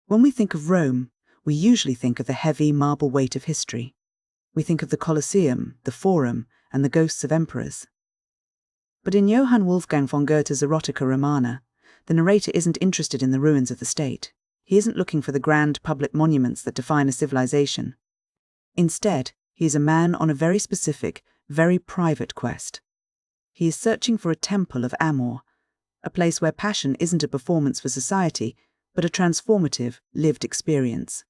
When we think of Rome, we usually think of the heavy marble weight of history. We think of the Colosseum, the Forum, and the ghosts of emperors. But in Johann Wolfgang von Goethe's Erotica Romana, the narrator isn't interested in the ruins of the state. He isn't looking for the grand public monuments that define a civilization. Instead, he is a man on a very specific, very private quest. He is searching for a temple of Amor, a place where passion isn't a performance for society, but a transformative, lived experience.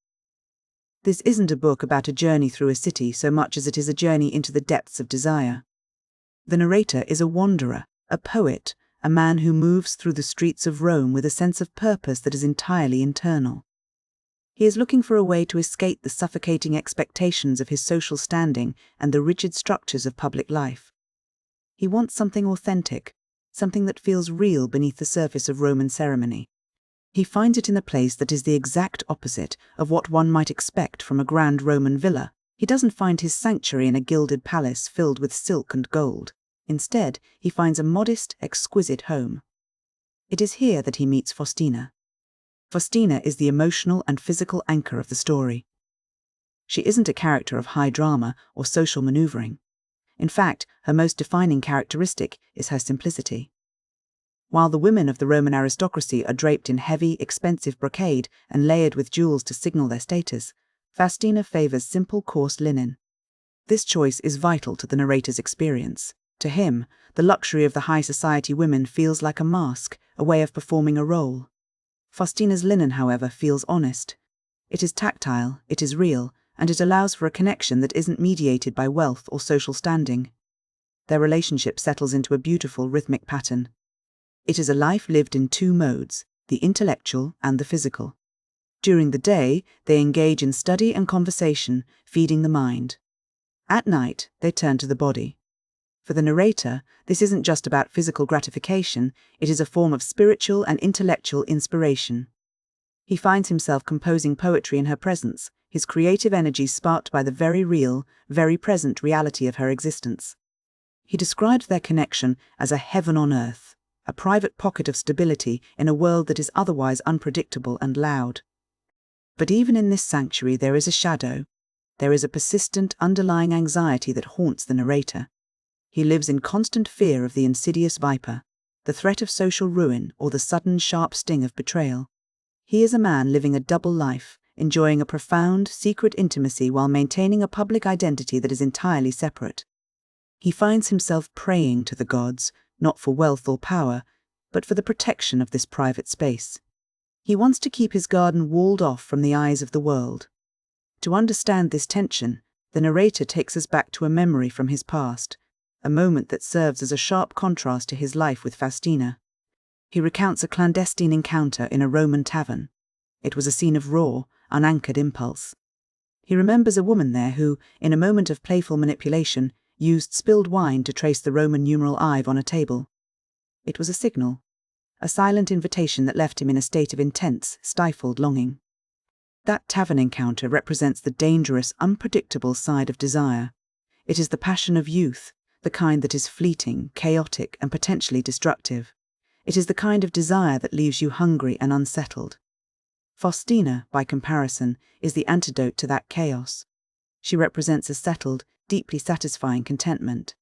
This isn't a book about a journey through a city so much as it is a journey into the depths of desire. The narrator is a wanderer, a poet, a man who moves through the streets of Rome with a sense of purpose that is entirely internal. He is looking for a way to escape the suffocating expectations of his social standing and the rigid structures of public life. He wants something authentic, something that feels real beneath the surface of Roman ceremony. He finds it in a place that is the exact opposite of what one might expect from a grand Roman villa. He doesn't find his sanctuary in a gilded palace filled with silk and gold. Instead, he finds a modest, exquisite home. It is here that he meets Faustina. Faustina is the emotional and physical anchor of the story. She isn't a character of high drama or social maneuvering. In fact, her most defining characteristic is her simplicity. While the women of the Roman aristocracy are draped in heavy, expensive brocade and layered with jewels to signal their status, Faustina favors simple, coarse linen. This choice is vital to the narrator's experience. To him, the luxury of the high society women feels like a mask, a way of performing a role. Faustina's linen, however, feels honest. It is tactile, it is real, and it allows for a connection that isn't mediated by wealth or social standing. Their relationship settles into a beautiful rhythmic pattern. It is a life lived in two modes, the intellectual and the physical. During the day, they engage in study and conversation, feeding the mind. At night, they turn to the body. For the narrator, this isn't just about physical gratification, it is a form of spiritual and intellectual inspiration. He finds himself composing poetry in her presence, his creative energy sparked by the very real, very present reality of her existence. He describes their connection as a heaven on earth, a private pocket of stability in a world that is otherwise unpredictable and loud. But even in this sanctuary there is a shadow. There is a persistent underlying anxiety that haunts the narrator. He lives in constant fear of the insidious viper, the threat of social ruin, or the sudden sharp sting of betrayal. He is a man living a double life, enjoying a profound, secret intimacy while maintaining a public identity that is entirely separate. He finds himself praying to the gods, not for wealth or power, but for the protection of this private space. He wants to keep his garden walled off from the eyes of the world. To understand this tension, the narrator takes us back to a memory from his past, a moment that serves as a sharp contrast to his life with Faustina. He recounts a clandestine encounter in a Roman tavern. It was a scene of raw, unanchored impulse. He remembers a woman there who, in a moment of playful manipulation, used spilled wine to trace the Roman numeral I on a table. It was a signal, a silent invitation that left him in a state of intense, stifled longing. That tavern encounter represents the dangerous, unpredictable side of desire. It is the passion of youth, the kind that is fleeting, chaotic, and potentially destructive. It is the kind of desire that leaves you hungry and unsettled. Faustina, by comparison, is the antidote to that chaos. She represents a settled, deeply satisfying contentment.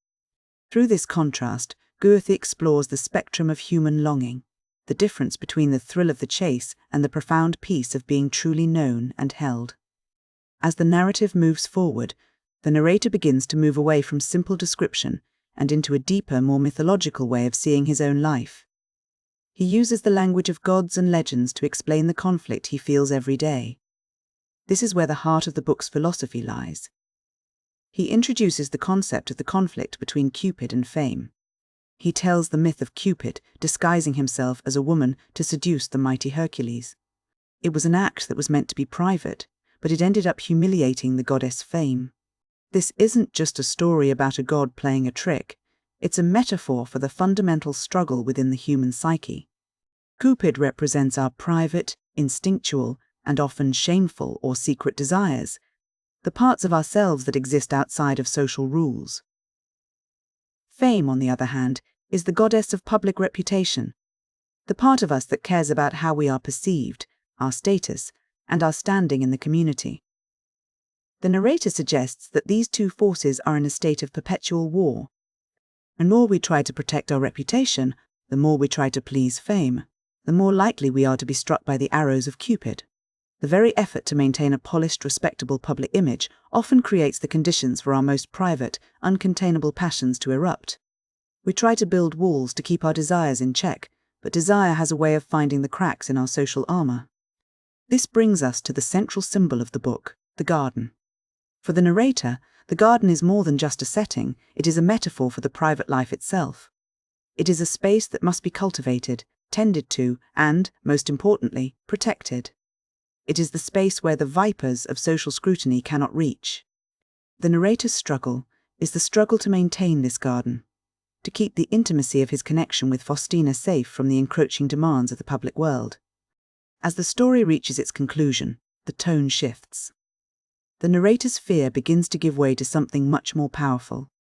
Through this contrast, Goethe explores the spectrum of human longing, the difference between the thrill of the chase and the profound peace of being truly known and held. As the narrative moves forward, the narrator begins to move away from simple description and into a deeper, more mythological way of seeing his own life. He uses the language of gods and legends to explain the conflict he feels every day. This is where the heart of the book's philosophy lies. He introduces the concept of the conflict between Cupid and fame. He tells the myth of Cupid disguising himself as a woman to seduce the mighty Hercules. It was an act that was meant to be private, but it ended up humiliating the goddess Fame. This isn't just a story about a god playing a trick, it's a metaphor for the fundamental struggle within the human psyche. Cupid represents our private, instinctual, and often shameful or secret desires, the parts of ourselves that exist outside of social rules. Fame, on the other hand, is the goddess of public reputation, the part of us that cares about how we are perceived, our status, and our standing in the community. The narrator suggests that these two forces are in a state of perpetual war. The more we try to protect our reputation, the more we try to please fame, the more likely we are to be struck by the arrows of Cupid. The very effort to maintain a polished, respectable public image often creates the conditions for our most private, uncontainable passions to erupt. We try to build walls to keep our desires in check, but desire has a way of finding the cracks in our social armor. This brings us to the central symbol of the book, the garden. For the narrator, the garden is more than just a setting, it is a metaphor for the private life itself. It is a space that must be cultivated, tended to, and, most importantly, protected. It is the space where the vipers of social scrutiny cannot reach. The narrator's struggle is the struggle to maintain this garden, to keep the intimacy of his connection with Faustina safe from the encroaching demands of the public world. As the story reaches its conclusion, the tone shifts. The narrator's fear begins to give way to something much more powerful.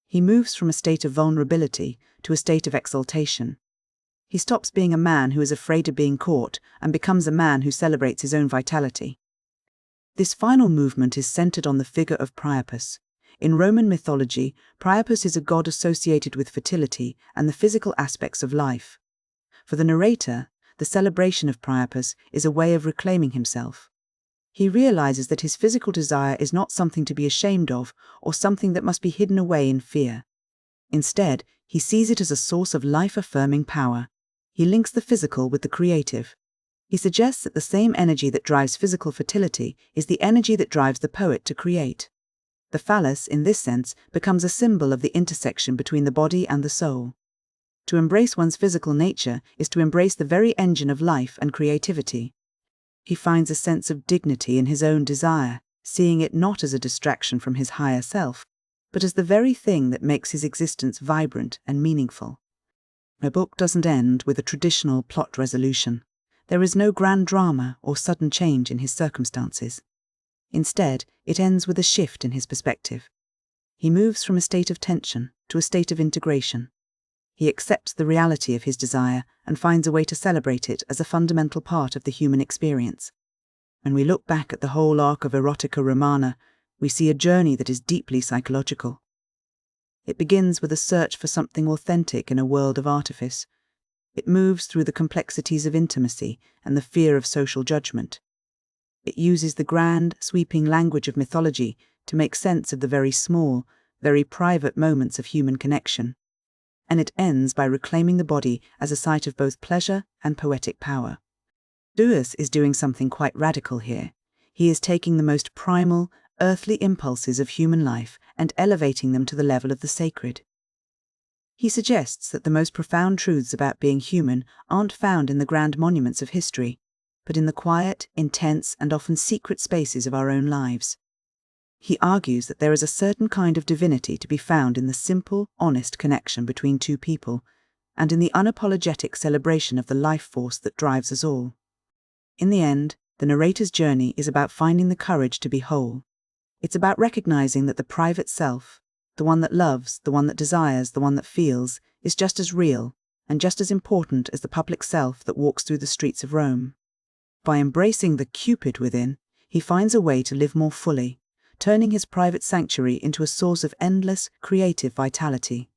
He moves from a state of vulnerability to a state of exaltation. He stops being a man who is afraid of being caught and becomes a man who celebrates his own vitality. This final movement is centered on the figure of Priapus. In Roman mythology, Priapus is a god associated with fertility and the physical aspects of life. For the narrator, the celebration of Priapus is a way of reclaiming himself. He realizes that his physical desire is not something to be ashamed of or something that must be hidden away in fear. Instead, he sees it as a source of life-affirming power. He links the physical with the creative. He suggests that the same energy that drives physical fertility is the energy that drives the poet to create. The phallus, in this sense, becomes a symbol of the intersection between the body and the soul. To embrace one's physical nature is to embrace the very engine of life and creativity. He finds a sense of dignity in his own desire, seeing it not as a distraction from his higher self, but as the very thing that makes his existence vibrant and meaningful. The book doesn't end with a traditional plot resolution. There is no grand drama or sudden change in his circumstances. Instead, it ends with a shift in his perspective. He moves from a state of tension to a state of integration. He accepts the reality of his desire and finds a way to celebrate it as a fundamental part of the human experience. When we look back at the whole arc of Erotica Romana, we see a journey that is deeply psychological. It begins with a search for something authentic in a world of artifice. It moves through the complexities of intimacy and the fear of social judgment. It uses the grand, sweeping language of mythology to make sense of the very small, very private moments of human connection. And it ends by reclaiming the body as a site of both pleasure and poetic power. Goethe is doing something quite radical here. He is taking the most primal, earthly impulses of human life and elevating them to the level of the sacred. He suggests that the most profound truths about being human aren't found in the grand monuments of history, but in the quiet, intense, and often secret spaces of our own lives. He argues that there is a certain kind of divinity to be found in the simple, honest connection between two people, and in the unapologetic celebration of the life force that drives us all. In the end, the narrator's journey is about finding the courage to be whole. It's about recognizing that the private self, the one that loves, the one that desires, the one that feels, is just as real and just as important as the public self that walks through the streets of Rome. By embracing the Cupid within, he finds a way to live more fully, turning his private sanctuary into a source of endless, creative vitality.